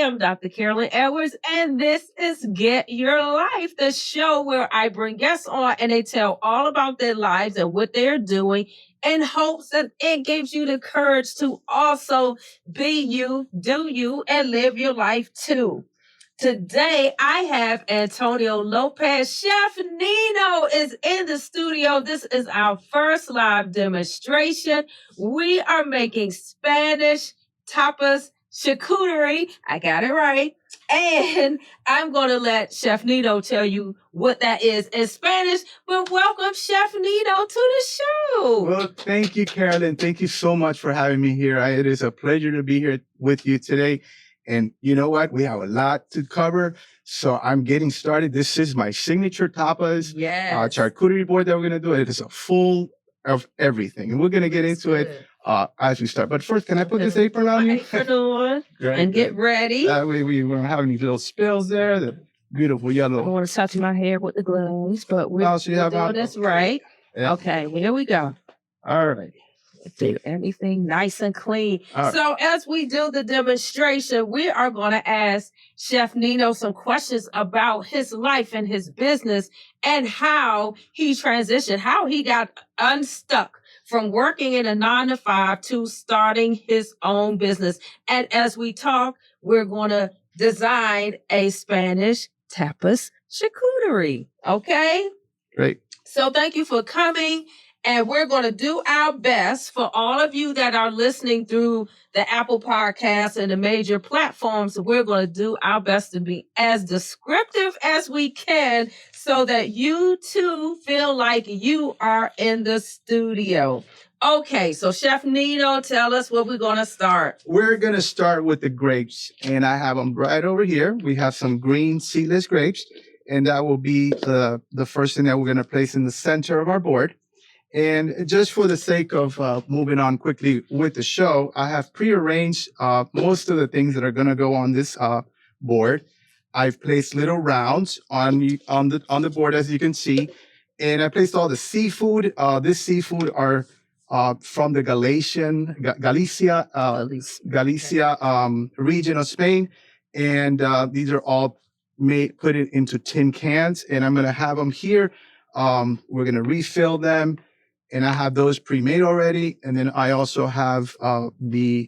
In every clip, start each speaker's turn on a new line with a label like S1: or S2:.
S1: am Dr. Carolyn Edwards, and this is Get Your Life, the show where I bring guests on and they tell all about their lives and what they're doing in hopes that it gives you the courage to also be you, do you, and live your life too. Today, I have Antonio Lopez. Chef Nino is in the studio. This is our first live demonstration. We are making Spanish tapas charcuterie. I got it right. And I'm going to let Chef Nino tell you what that is in Spanish. But welcome, Chef Nino, to the show.
S2: Well, thank you, Carolyn. Thank you so much for having me here. It is a pleasure to be here with you today. And you know what? We have a lot to cover. So I'm getting started. This is my signature tapas charcuterie board that we're going to do. It is a full of everything. And we're going to get into it as we start. But first, can I put this apron on you?
S1: Apron on and get ready.
S2: That way we won't have any little spills there. The beautiful yellow.
S1: I want to touch my hair with the gloves, but we're doing this right. Yeah. Okay, here we go.
S2: All right.
S1: Do everything nice and clean. Right. So as we do the demonstration, we are going to ask Chef Nino some questions about his life and his business and how he transitioned, how he got unstuck from working in a 9-to-5 to starting his own business. And as we talk, we're going to design a Spanish tapas charcuterie. Okay?
S2: Great.
S1: So thank you for coming. And we're going to do our best for all of you that are listening through the Apple Podcasts and the major platforms. We're going to do our best to be as descriptive as we can so that you too feel like you are in the studio. Okay, so Chef Nino, tell us what we're going to start.
S2: We're going to start with the grapes, and I have them right over here. We have some green seedless grapes, and that will be the first thing that we're going to place in the center of our board. And just for the sake of moving on quickly with the show, I have prearranged most of the things that are going to go on this board. I've placed little rounds on the board, as you can see, and I placed all the seafood. This seafood are from the Galicia region of Spain, and these are all put it into tin cans, and I'm going to have them here. We're going to refill them. And I have those pre-made already. And then I also have the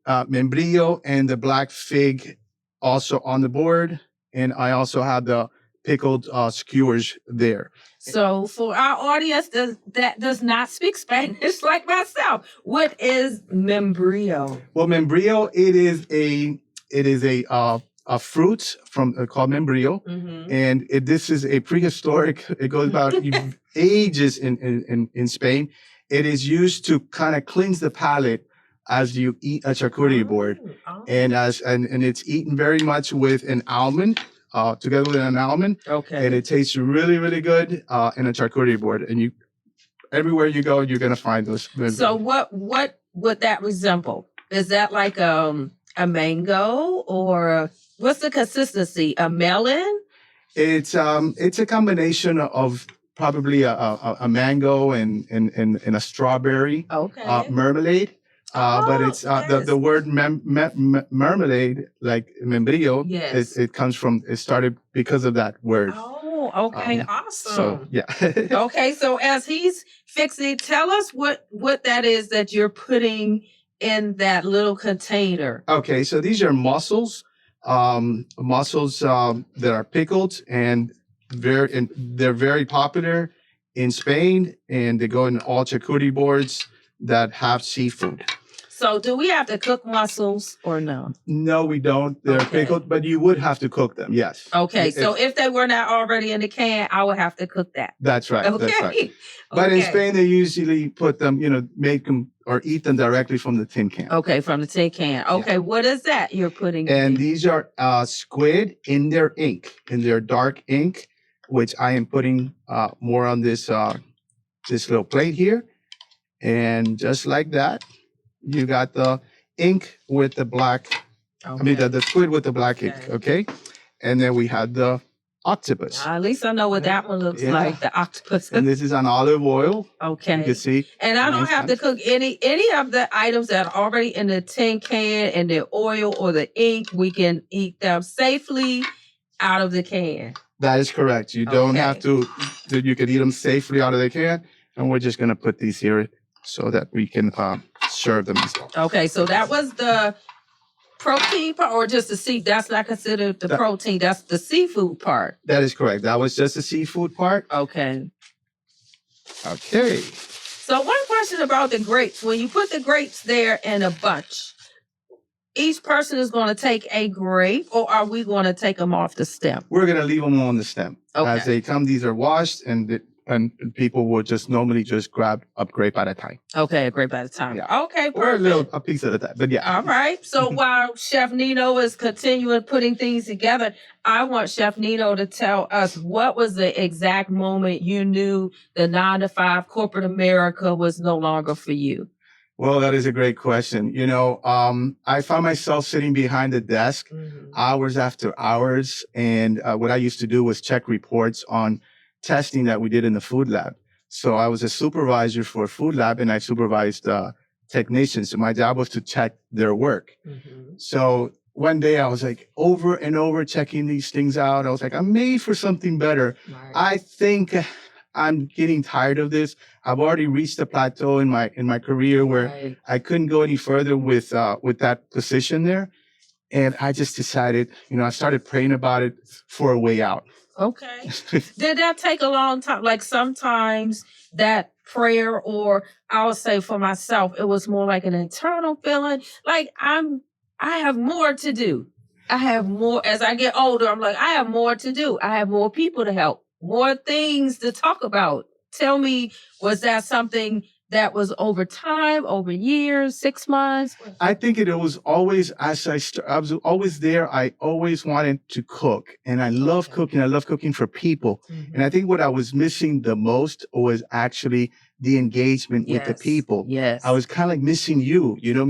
S2: membrillo and the black fig also on the board. And I also have the pickled skewers there.
S1: So for our audience that does not speak Spanish like myself, what is membrillo?
S2: Well, membrillo, it is a fruit called membrillo, and this is a prehistoric. It goes about ages in Spain. It is used to kind of cleanse the palate as you eat a charcuterie board, and it's eaten very much with an almond, together with an almond.
S1: Okay,
S2: and it tastes really, really good in a charcuterie board. And everywhere you go, you're gonna find those.
S1: So what would that resemble? Is that like a mango or what's the consistency? A melon?
S2: It's a combination of probably a mango and a strawberry marmalade. But it's the word marmalade, like membrillo.
S1: Yes.
S2: It started because of that word.
S1: Oh, okay, awesome.
S2: So yeah.
S1: Okay, so as he's fixing, tell us what that is that you're putting in that little container.
S2: Okay, so these are mussels. Mussels that are pickled, and they're very popular in Spain, and they go in all charcuterie boards that have seafood.
S1: So do we have to cook mussels or no?
S2: No, we don't. They're pickled, but you would have to cook them, yes.
S1: Okay, so if they were not already in the can, I would have to cook that.
S2: That's right. Okay. That's right. But in Spain, they usually put them, make them or eat them directly from the tin can.
S1: Okay, from the tin can. Okay, yeah. What is that you're putting in?
S2: And these are squid in their ink, in their dark ink, which I am putting more on this little plate here. And just like that, you got the ink with the black, the squid with the black ink, okay? And then we had the octopus.
S1: At least I know what that one looks like, the octopus.
S2: And this is on olive oil.
S1: Okay.
S2: You can see.
S1: And I don't have to cook any of the items that are already in the tin can and the oil or the ink. We can eat them safely out of the can.
S2: That is correct. You don't have to, you can eat them safely out of the can. And we're just going to put these here so that we can serve them as well.
S1: Okay, so that was the protein part, or just the sea? That's not considered the protein. That's the seafood part.
S2: That is correct. That was just the seafood part.
S1: Okay.
S2: Okay.
S1: So one question about the grapes. When you put the grapes there in a bunch, each person is going to take a grape, or are we going to take them off the stem?
S2: We're going to leave them on the stem.
S1: Okay.
S2: As they come, these are washed, and people will just normally just grab a grape at a time.
S1: Okay, a grape at a time.
S2: Yeah.
S1: Okay, perfect.
S2: Or a piece at a time, but yeah.
S1: All right. So while Chef Nino is continuing putting things together, I want Chef Nino to tell us what was the exact moment you knew the 9-to-5 corporate America was no longer for you?
S2: Well, that is a great question. You know, I found myself sitting behind the desk hours after hours. And what I used to do was check reports on testing that we did in the food lab. So I was a supervisor for a food lab, and I supervised technicians. So my job was to check their work. So one day I was like over and over checking these things out. I was like, I'm made for something better. Right. I think I'm getting tired of this. I've already reached a plateau in my career where I couldn't go any further with that position there. And I just decided, you know, I started praying about it for a way out.
S1: Okay. Did that take a long time? Like sometimes that prayer, or I'll say for myself, it was more like an internal feeling. Like I have more to do. I have more, as I get older, I'm like, I have more to do. I have more people to help, more things to talk about. Tell me, was that something that was over time, over years, 6 months?
S2: I think it was always, I was always there. I always wanted to cook, and I love cooking. I love cooking for people. And I think what I was missing the most was actually the engagement with the people.
S1: Yes.
S2: I was kind of like missing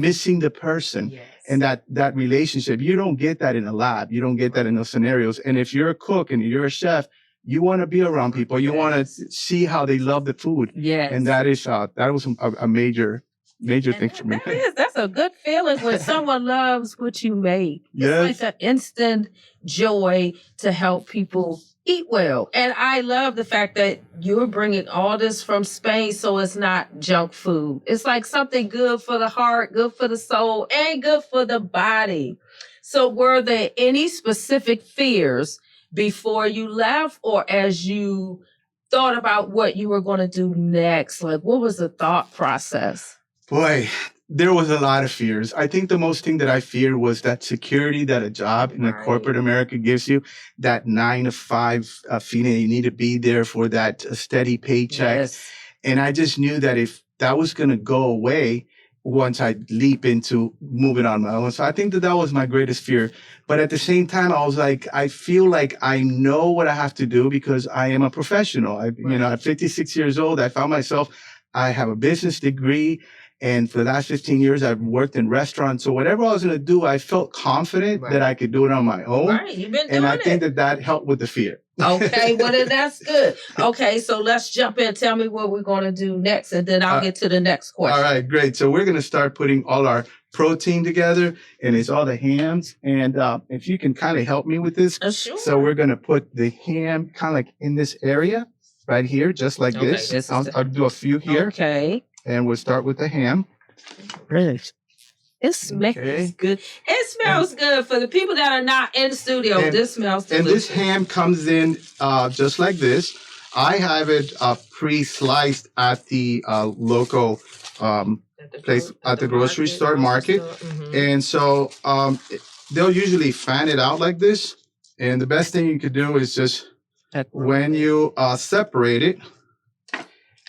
S2: missing the person. Yes. And that relationship. You don't get that in a lab. You don't get that in those scenarios. And if you're a cook and you're a chef, you want to be around people. You want to see how they love the food.
S1: Yes.
S2: And that was a major thing for me.
S1: That's a good feeling when someone loves what you make.
S2: Yes.
S1: It's like an instant joy to help people eat well. And I love the fact that you're bringing all this from Spain, so it's not junk food. It's like something good for the heart, good for the soul, and good for the body. So were there any specific fears before you left, or as you thought about what you were going to do next? Like, what was the thought process?
S2: Boy, there was a lot of fears. I think the most thing that I feared was that security that a job in a corporate America gives you, that 9-to-5 feeling. You need to be there for that steady paycheck. Yes. And I just knew that if that was going to go away once I leap into moving on my own. So I think that was my greatest fear. But at the same time, I was like, I feel like I know what I have to do because I am a professional. At 56 years old, I found myself, I have a business degree. And for the last 15 years, I've worked in restaurants. So whatever I was going to do, I felt confident that I could do it on my own.
S1: Right, you've been doing
S2: and I think that helped with the fear.
S1: Okay, well, then that's good. Okay, so let's jump in. Tell me what we're going to do next, and then I'll get to the next question.
S2: All right, great. So we're going to start putting all our protein together, and it's all the hams. And if you can kind of help me with this.
S1: Sure.
S2: So we're going to put the ham kind of like in this area right here, just like this. I'll do a few here.
S1: Okay.
S2: And we'll start with the ham.
S1: Really? It smells good. It smells good for the people that are not in the studio. This smells delicious.
S2: And this ham comes in just like this. I have it pre-sliced at the local place at the grocery store market. And so they'll usually fan it out like this. And the best thing you could do is just when you separate it,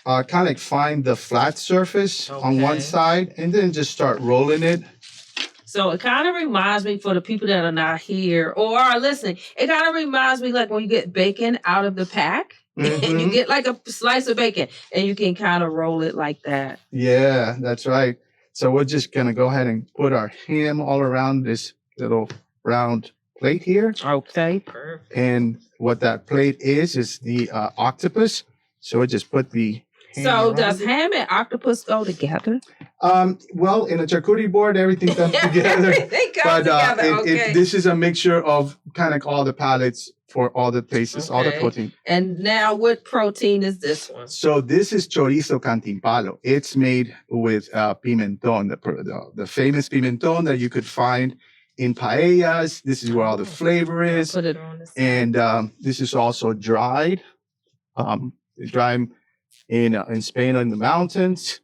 S2: kind of like find the flat surface on one side and then just start rolling it.
S1: So it kind of reminds me, for the people that are not here or are listening, it kind of reminds me like when you get bacon out of the pack and you get like a slice of bacon and you can kind of roll it like that.
S2: Yeah, that's right. So we're just going to go ahead and put our ham all around this little round plate here.
S1: Okay, perfect.
S2: And what that plate is the octopus. So I just put the ham
S1: So
S2: around
S1: does
S2: it.
S1: ham and octopus go together?
S2: Well, in a charcuterie board, everything comes together.
S1: They come together, okay.
S2: This is a mixture of kind of all the palettes for all the tastes, all the
S1: Okay.
S2: protein.
S1: And now what protein is this one?
S2: So this is chorizo cantimpalo. It's made with pimentón, the famous pimentón that you could find in paellas. This is where all the flavor is.
S1: Put it on the side.
S2: And this is also dried. Dried in Spain in the mountains.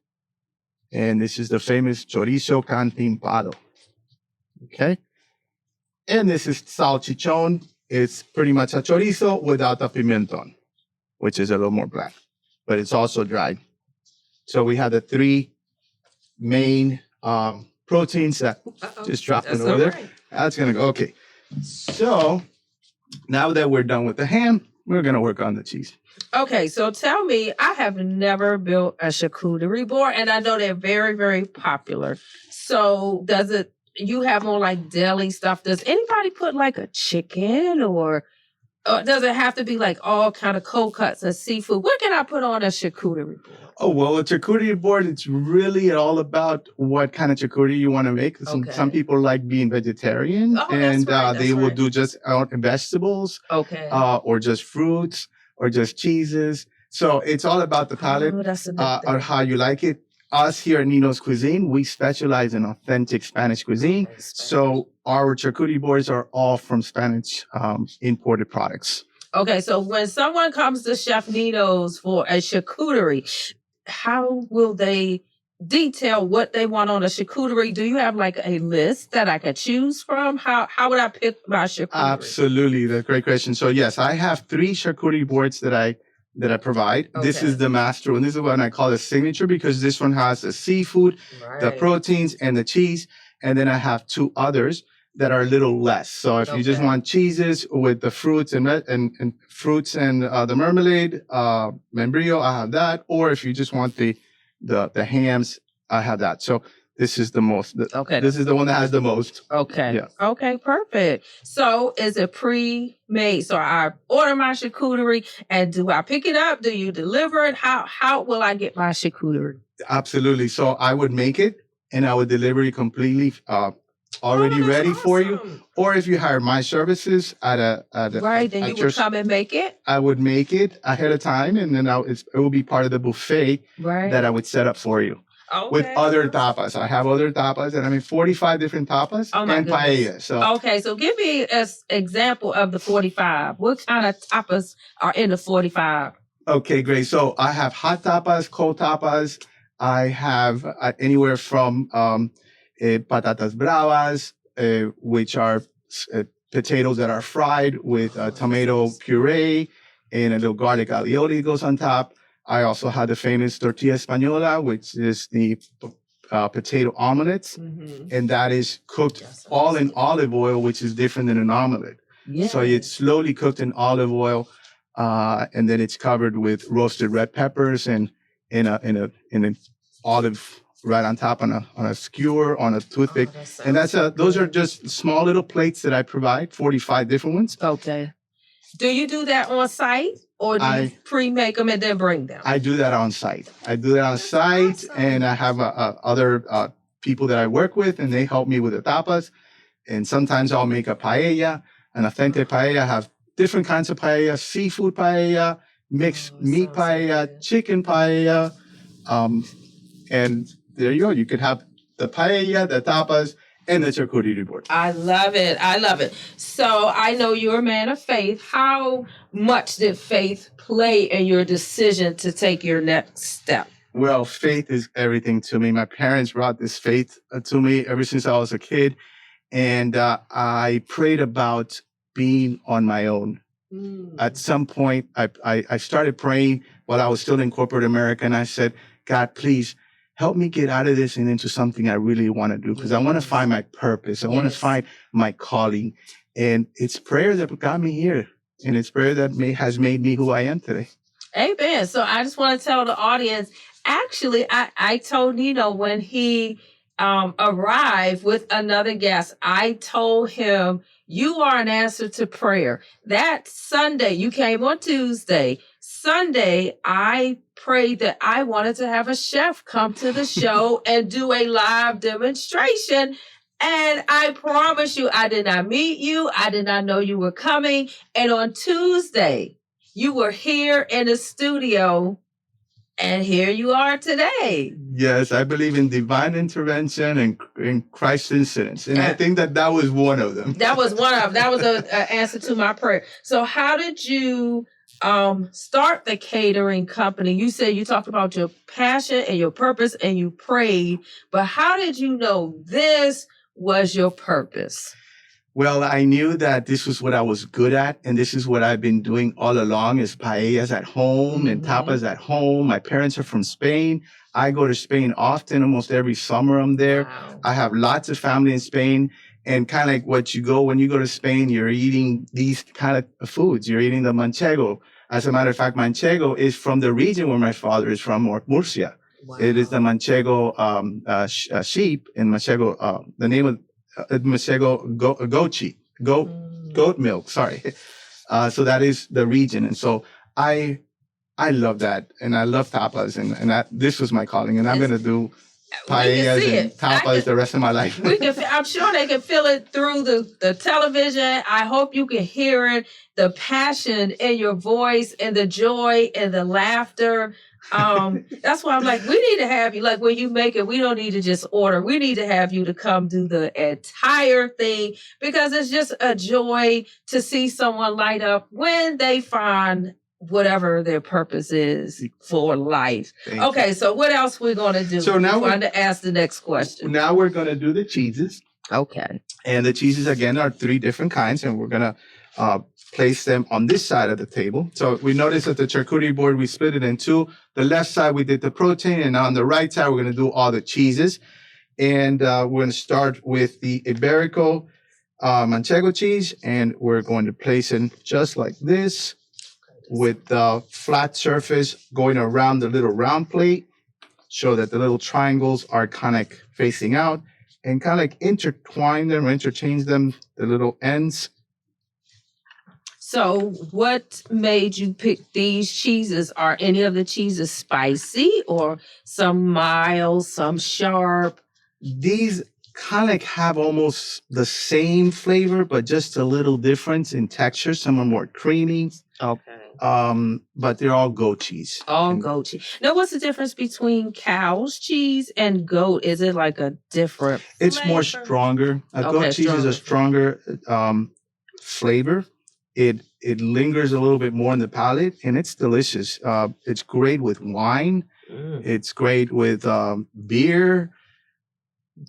S2: And this is the famous chorizo cantimpalo. Okay. And this is salchichón. It's pretty much a chorizo without the pimentón, which is a little more black, but it's also dried. So we have the three main proteins that just dropped it over there. That's going to go. Okay. So now that we're done with the ham, we're going to work on the cheese.
S1: Okay, so tell me, I have never built a charcuterie board, and I know they're very, very popular. So you have more like deli stuff. Does anybody put like a chicken or does it have to be like all kind of cold cuts and seafood? What can I put on a charcuterie board?
S2: Oh, well, a charcuterie board, it's really all about what kind of charcuterie you want to make. Some people like being vegetarian, and they will do just vegetables, or just fruits, or just cheeses. So it's all about the palate, or how you like it. Us here at Nino's Cuisine, we specialize in authentic Spanish cuisine. So our charcuterie boards are all from Spanish imported products.
S1: Okay, so when someone comes to Chef Nino's for a charcuterie, how will they detail what they want on a charcuterie? Do you have like a list that I could choose from? How would I pick my charcuterie?
S2: Absolutely, that's a great question. So yes, I have 3 charcuterie boards that I provide. Okay. This is the master one. This is what I call a signature because this one has the seafood, the proteins, and the cheese. And then I have 2 others that are a little less. So if you just want cheeses with the fruits and fruits and the marmalade, membrillo, I have that. Or if you just want the hams, I have that. So this is the most. This is the one that has the most.
S1: Okay.
S2: Yeah.
S1: Okay, perfect. So is it pre-made? So I order my charcuterie, and do I pick it up? Do you deliver it? How will I get my charcuterie?
S2: Absolutely. So I would make it, and I would deliver it completely already ready for you. Or if you hire my services then you would come and make it? I would make it ahead of time, and then it will be part of the buffet that I would set up for you. Okay. With other tapas. I have other tapas, and 45 different tapas and paella.
S1: So give me an example of the 45. What kind of tapas are in the 45?
S2: Okay, great. So I have hot tapas, cold tapas. I have anywhere from patatas bravas, which are potatoes that are fried with tomato puree and a little garlic alioli goes on top. I also had the famous tortilla española, which is the potato omelets, and that is cooked all in olive oil, which is different than an omelet. Yeah. So it's slowly cooked in olive oil, and then it's covered with roasted red peppers and in an olive right on top on a skewer on a toothpick. And those are just small little plates that I provide, 45 different ones.
S1: Okay. Do you do that on site? Or do you pre-make them and then bring them?
S2: I do that on site. Awesome. And I have other people that I work with, and they help me with the tapas. And sometimes I'll make a paella, an authentic paella. I have different kinds of paella, seafood paella, mixed meat paella, chicken paella. And there you go. You could have the paella, the tapas, and the charcuterie board.
S1: I love it. So I know you're a man of faith. How much did faith play in your decision to take your next step?
S2: Well, faith is everything to me. My parents brought this faith to me ever since I was a kid. And I prayed about being on my own. At some point, I started praying while I was still in corporate America. And I said, God, please, help me get out of this and into something I really want to do, because I want to find my purpose. I want to find my calling. And it's prayer that got me here. And it's prayer that has made me who I am today.
S1: Amen. So I just want to tell the audience, actually, I told Nino when he arrived with another guest, I told him, You are an answer to prayer. That Sunday, you came on Tuesday. Sunday, I prayed that I wanted to have a chef come to the show and do a live demonstration. And I promise you, I did not meet you. I did not know you were coming. And on Tuesday, you were here in the studio. And here you are today.
S2: Yes, I believe in divine intervention and in Christ's incidents. And I think that was one of them.
S1: That was one of them. That was an answer to my prayer. So how did you start the catering company? You said you talked about your passion and your purpose and you prayed. But how did you know this was your purpose?
S2: Well, I knew that this was what I was good at, and this is what I've been doing all along is paellas at home and tapas at home. My parents are from Spain. I go to Spain often, almost every summer I'm there. Wow. I have lots of family in Spain, and kind of like when you go to Spain, you're eating these kind of foods. You're eating the manchego. As a matter of fact, manchego is from the region where my father is from, Murcia. Wow. It is the manchego sheep, and manchego, the name of manchego goat milk. Sorry. So that is the region. And so I love that. And I love tapas and this was my calling. And I'm going to do paellas and tapas the rest of my life.
S1: I'm sure they can feel it through the television. I hope you can hear it, the passion in your voice and the joy and the laughter. That's why I'm like, we need to have you, like when you make it, we don't need to just order. We need to have you to come do the entire thing because it's just a joy to see someone light up when they find whatever their purpose is for life. Okay, so what else we're going to do? So now we're going to ask the next question.
S2: Now we're going to do the cheeses.
S1: Okay.
S2: And the cheeses, again, are 3 different kinds, and we're going to place them on this side of the table. So we noticed that the charcuterie board, we split it in 2. The left side, we did the protein, and on the right side, we're going to do all the cheeses. And we're going to start with the Iberico Manchego cheese, and we're going to place it just like this with the flat surface going around the little round plate so that the little triangles are kind of facing out and kind of like intertwine them or interchange them, the little ends.
S1: So what made you pick these cheeses? Are any of the cheeses spicy or some mild, some sharp?
S2: These kind of like have almost the same flavor, but just a little difference in texture. Some are more creamy.
S1: Okay.
S2: But they're all goat cheese.
S1: All goat cheese. Now, what's the difference between cow's cheese and goat? Is it like a different
S2: It's
S1: flavor?
S2: more stronger. Goat cheese is a stronger flavor. It lingers a little bit more in the palate, and it's delicious. It's great with wine. It's great with beer.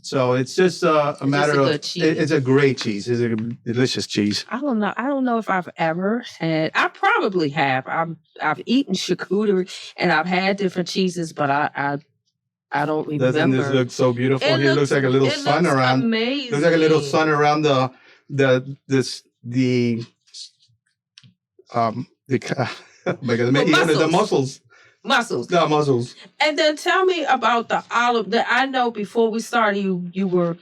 S2: So it's just a matter of it's a great cheese. It's a delicious cheese.
S1: I don't know if I've ever had. I probably have. I've eaten charcuterie and I've had different cheeses, but I don't remember.
S2: Doesn't this look so beautiful? It looks like a little sun around.
S1: Amazing.
S2: Looks like a little sun around the muscles.
S1: Mussels.
S2: No, mussels.
S1: And then tell me about the olive. I know before we started, you were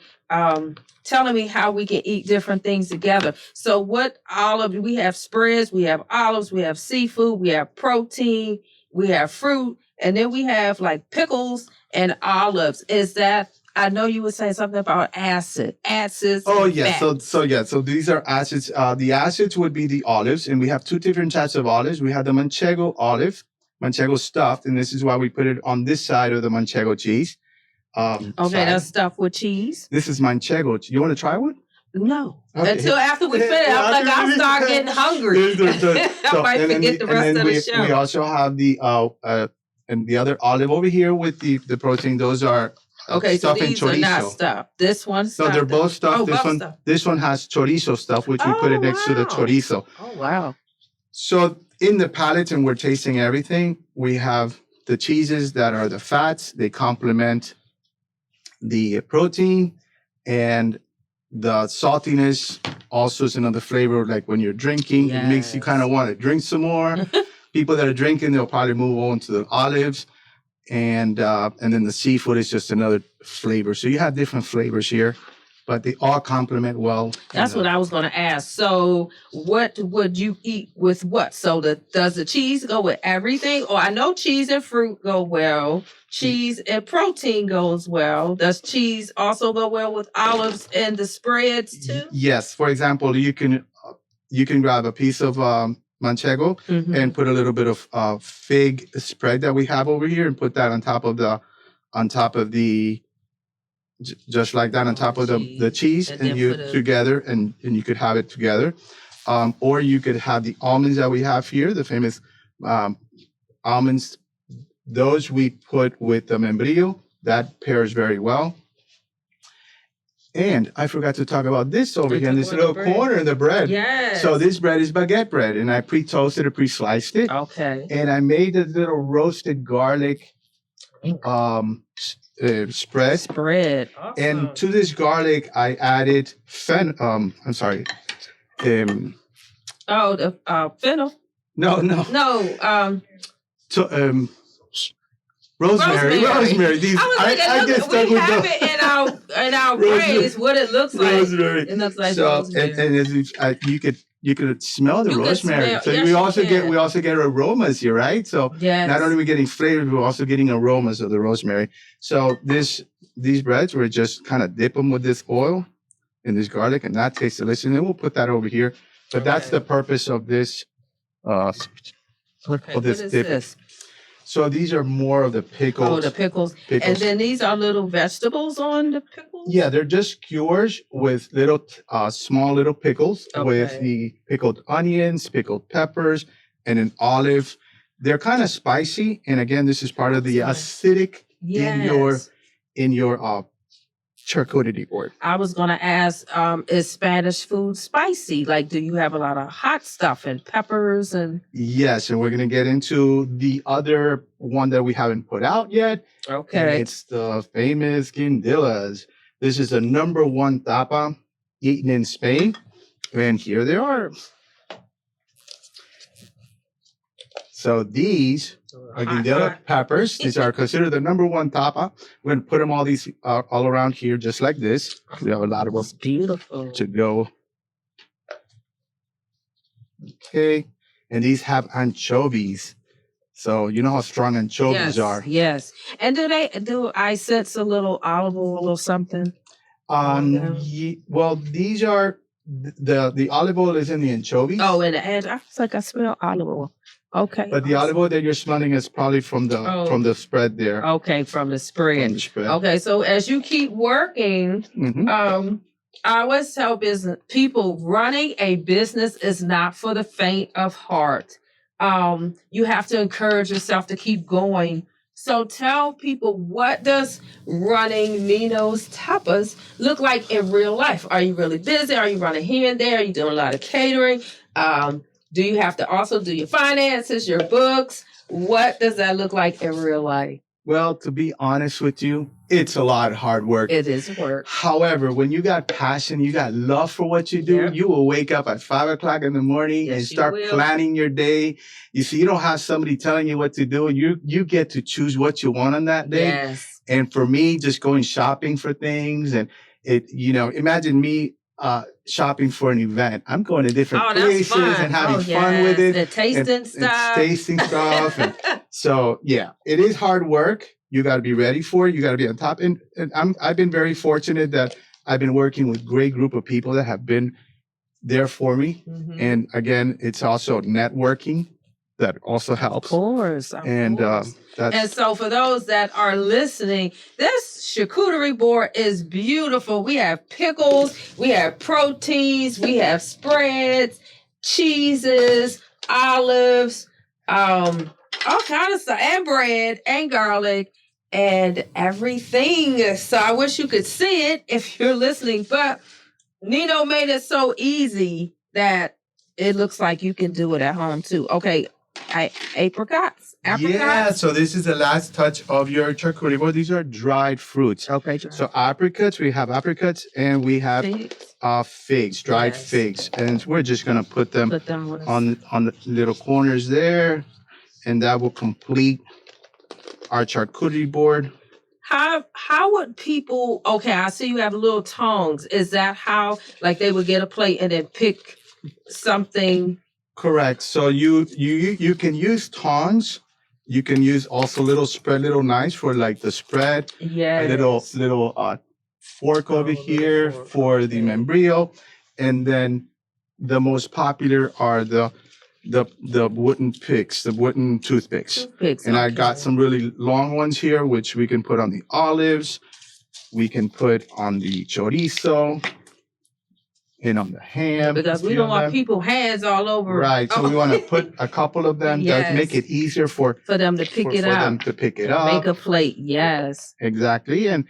S1: telling me how we can eat different things together. So what olive? We have spreads, we have olives, we have seafood, we have protein, we have fruit, and then we have like pickles and olives. Is that? I know you were saying something about acids.
S2: Oh yeah, so these are acids. The acids would be the olives, and we have 2 different types of olives. We have the manchego olive. Manchego stuffed, and this is why we put it on this side of the manchego cheese.
S1: That's stuffed with cheese.
S2: This is manchego. You want to try one?
S1: No. Okay. Until after we finish, I'm like, I'll start getting hungry. I might forget the rest of the show.
S2: We also have the and the other olive over here with the protein. Those are
S1: okay. So these are not stuffed. This one's
S2: so they're both stuffed. This one has chorizo stuff, which we put it next to the chorizo.
S1: Oh wow!
S2: So in the palate, and we're tasting everything, we have the cheeses that are the fats. They complement the protein, and the saltiness also is another flavor. Like when you're drinking, It makes you kind of want to drink some more. People that are drinking, they'll probably move on to the olives, and then the seafood is just another flavor. So you have different flavors here. but they all complement well.
S1: That's what I was going to ask. So, what would you eat with what? So, does the cheese go with everything? Or I know cheese and fruit go well. Cheese and protein goes well. Does cheese also go well with olives and the spreads too?
S2: Yes. For example, you can grab a piece of manchego and put a little bit of fig spread that we have over here and put that on top of the just like that on top of the cheese and you together and you could have it together. Or you could have the almonds that we have here, the famous almonds. Those we put with the membrillo. That pairs very well. And I forgot to talk about this over here in this little corner in the bread.
S1: Yes.
S2: So this bread is baguette bread, and I pre-toasted it, pre-sliced it.
S1: Okay.
S2: And I made a little roasted garlic spread.
S1: Spread. Awesome.
S2: And to this garlic, I added
S1: the fennel.
S2: No. Rosemary. These I get stuck with those.
S1: In our brains, what it looks like.
S2: Rosemary.
S1: It looks like
S2: so,
S1: rosemary.
S2: And you could smell the rosemary. So
S1: yes,
S2: we also get aromas here, right? So not only are we getting flavors, we're also getting aromas of the rosemary. So these breads, we're just kind of dip them with this oil and this garlic, and that tastes delicious. And then we'll put that over here. But that's the purpose of this. Of this dip.
S1: This?
S2: So these are more of the pickles.
S1: Oh, the pickles. And then these are little vegetables on the pickles?
S2: Yeah, they're just skewers with little, small little pickles with the pickled onions, pickled peppers, and an olive. They're kind of spicy. And again, this is part of the acidic in your charcuterie board.
S1: I was going to ask, is Spanish food spicy? Like, do you have a lot of hot stuff and peppers and?
S2: Yes, and we're going to get into the other one that we haven't put out yet.
S1: Okay.
S2: And it's the famous guindillas. This is the #1 tapa eaten in Spain. And here they are. So these are guindilla peppers. These are considered the #1 tapa. We're going to put them all around here just like this. We have a lot of them.
S1: Beautiful.
S2: To go. Okay. And these have anchovies. So you know how strong anchovies are.
S1: Yes. And do I sense a little olive oil or something?
S2: Well, these are the olive oil is in the anchovies.
S1: Oh, and I was like, I smell olive oil. Okay.
S2: But the olive oil that you're smelling is probably from the spread there.
S1: Okay, from the spread. Okay, so as you keep working, I always tell people running a business is not for the faint of heart. You have to encourage yourself to keep going. So tell people, what does running Nino's Tapas look like in real life? Are you really busy? Are you running here and there? Are you doing a lot of catering? Do you have to also do your finances, your books? What does that look like in real life?
S2: Well, to be honest with you, it's a lot of hard work.
S1: It is work.
S2: However, when you got passion, you got love for what you do, you will wake up at 5 o'clock in the morning and start planning your day. You see, you don't have somebody telling you what to do. You get to choose what you want on that day.
S1: Yes.
S2: And for me, just going shopping for things and imagine me shopping for an event. I'm going to different places and having fun with it.
S1: And tasting stuff.
S2: And so, yeah, it is hard work. You got to be ready for it. You got to be on top. And I've been very fortunate that I've been working with a great group of people that have been there for me. And again, it's also networking that also helps.
S1: Of course.
S2: And
S1: so for those that are listening, this charcuterie board is beautiful. We have pickles, we have proteins, we have spreads, cheeses, olives, all kinds of stuff, and bread and garlic and everything. So I wish you could see it if you're listening, but Nino made it so easy that it looks like you can do it at home too. Okay. Apricots.
S2: Yeah, so this is the last touch of your charcuterie board. These are dried fruits.
S1: Okay.
S2: So apricots, we have apricots and we have figs, dried figs. And we're just going to put them on the little corners there. And that will complete our charcuterie board.
S1: how would people? Okay, I see you have little tongs. Is that how like they would get a plate and then pick something?
S2: Correct. So you can use tongs. You can use also little knives for like the spread.
S1: Yeah.
S2: A little fork over here
S1: fork,
S2: for the
S1: okay.
S2: membrillo, and then the most popular are the wooden picks, the wooden toothpicks. And I got some really long ones here, which we can put on the olives. We can put on the chorizo and on the ham.
S1: Because we don't want people hands all over.
S2: Right. So we want to put a couple of them to make it easier for
S1: them to pick it up.
S2: For them to pick it up.
S1: Make a plate. Yes.
S2: Exactly. And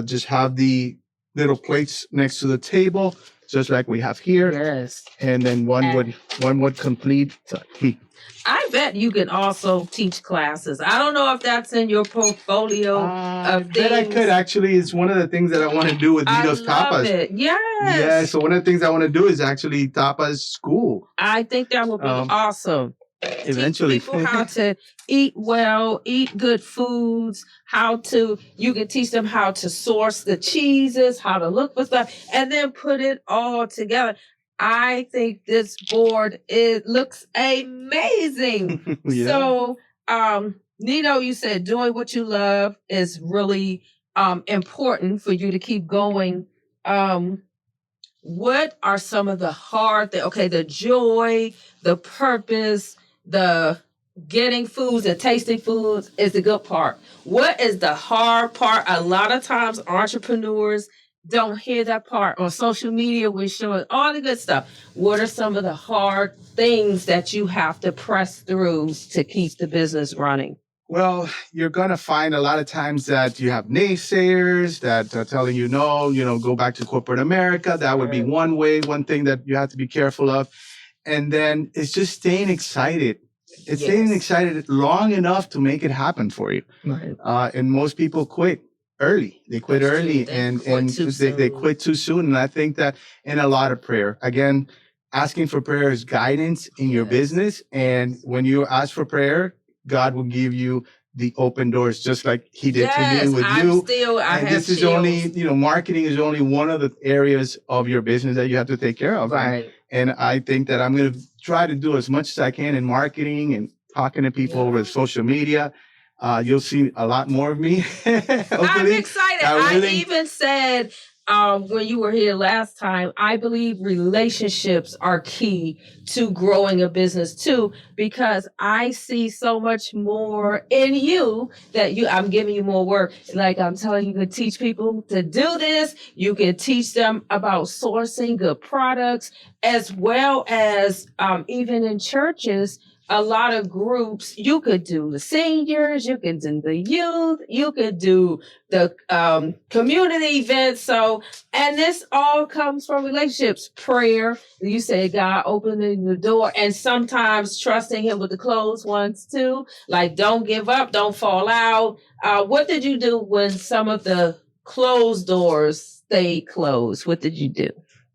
S2: just have the little plates next to the table, just like we have here.
S1: Yes.
S2: And then one would complete.
S1: I bet you can also teach classes. I don't know if that's in your portfolio of things.
S2: That I could actually. It's one of the things that I want to do with Nino's Tapas.
S1: It. Yes.
S2: Yeah. So one of the things I want to do is actually Tapas school.
S1: I think that would be awesome.
S2: Eventually.
S1: Teach people how to eat well, eat good foods, you can teach them how to source the cheeses, how to look for stuff, and then put it all together. I think this board, it looks amazing. Yeah. So, Nino, you said doing what you love is really important for you to keep going. What are some of the hard things? Okay, the joy, the purpose, the getting foods and tasting foods is the good part. What is the hard part? A lot of times entrepreneurs don't hear that part. On social media, we're showing all the good stuff. What are some of the hard things that you have to press through to keep the business running?
S2: Well, you're going to find a lot of times that you have naysayers that are telling you, no, go back to corporate America. That would be one thing that you have to be careful of. And then it's just staying excited. It's staying excited long enough to make it happen for you. Right. And most people quit early. They quit early and they quit too soon. And I think that in a lot of prayer, again, asking for prayer is guidance in your business. And when you ask for prayer, God will give you the open doors, just like he did to me with you. And this is only, marketing is only one of the areas of your business that you have to take care of. Right. And I think that I'm going to try to do as much as I can in marketing and talking to people over social media. You'll see a lot more of me.
S1: I'm excited. I even said, when you were here last time, I believe relationships are key to growing a business too, because I see so much more in you that I'm giving you more work. Like I'm telling you, you can teach people to do this. You can teach them about sourcing good products, as well as even in churches. A lot of groups, you could do the seniors, you could do the youth, you could do the community events. So, and this all comes from relationships, prayer. You say God opening the door, and sometimes trusting him with the closed ones too. Like, don't give up, don't fall out. What did you do when some of the closed doors stayed closed? What did you do?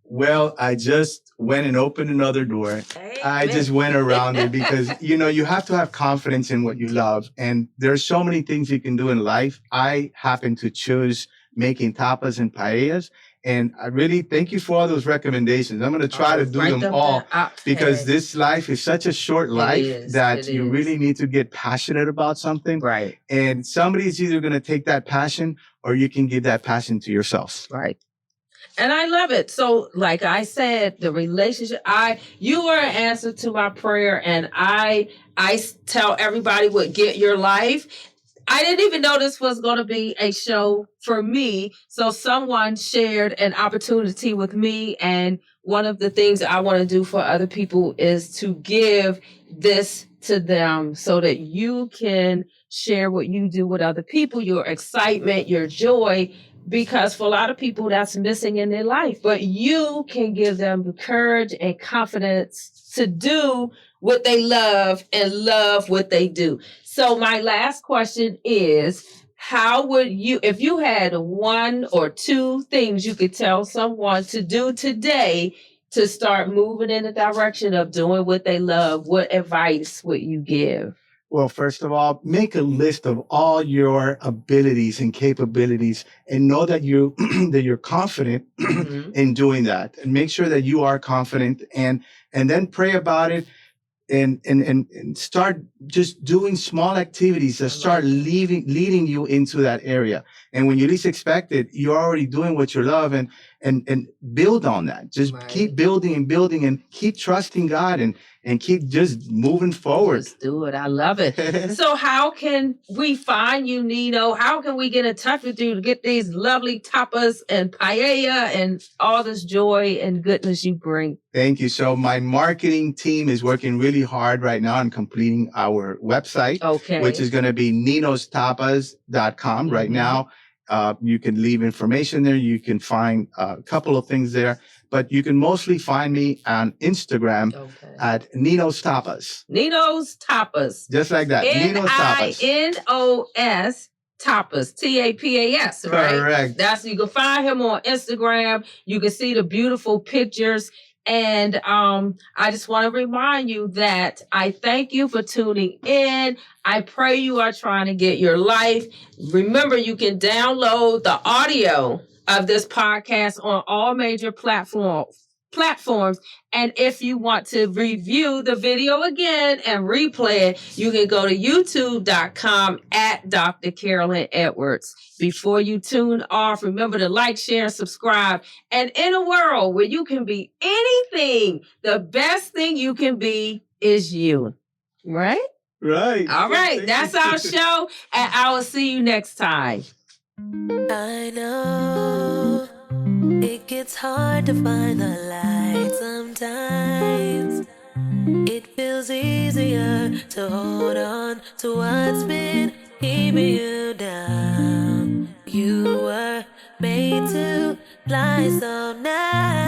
S2: Well, I just went and opened another door. Amen. I just went around it because, you have to have confidence in what you love. And there's so many things you can do in life. I happen to choose making tapas and paellas. And I really thank you for all those recommendations. I'm going to try to do them all because this life is such a short life that you really need to get passionate about something. Right. And somebody's either going to take that passion or you can give that passion to yourself.
S1: Right. And I love it. So, like I said, the relationship, you were an answer to my prayer. And I tell everybody what Get Your Life. I didn't even know this was going to be a show for me. So someone shared an opportunity with me. And one of the things I want to do for other people is to give this to them so that you can share what you do with other people, your excitement, your joy. Because for a lot of people, that's missing in their life. But you can give them the courage and confidence to do what they love and love what they do. So my last question is, how would you, if you had one or two things you could tell someone to do today to start moving in the direction of doing what they love, what advice would you give?
S2: Well, first of all, make a list of all your abilities and capabilities and know that that you're confident in doing that, and make sure that you are confident, and then pray about it, and start just doing small activities that start leading you into that area. And when you least expect it, you're already doing what you love, and build on that. Just keep building and building, and keep trusting God, and keep just moving forward.
S1: Just do it. I love it. So how can we find you, Nino? How can we get in touch with you to get these lovely tapas and paella and all this joy and goodness you bring?
S2: Thank you. So my marketing team is working really hard right now on completing our website, which is going to be ninostapas.com. Right now, you can leave information there. You can find a couple of things there, but you can mostly find me on Instagram at Nino's Tapas.
S1: Nino's Tapas.
S2: Just like that. Nino's Tapas.
S1: Ninos Tapas, Tapas, right?
S2: Correct.
S1: You can find him on Instagram. You can see the beautiful pictures. And I just want to remind you that I thank you for tuning in. I pray you are trying to get your life. Remember, you can download the audio of this podcast on all major platforms. And if you want to review the video again and replay it, you can go to youtube.com at Dr. Carolyn Edwards. Before you tune off, remember to like, share, and subscribe. And in a world where you can be anything, the best thing you can be is you. Right?
S2: Right.
S1: All right. That's our show. And I will see you next time.
S3: I know it gets hard to find the light sometimes. It feels easier to hold on to what's been keeping you down. You were made to fly so now.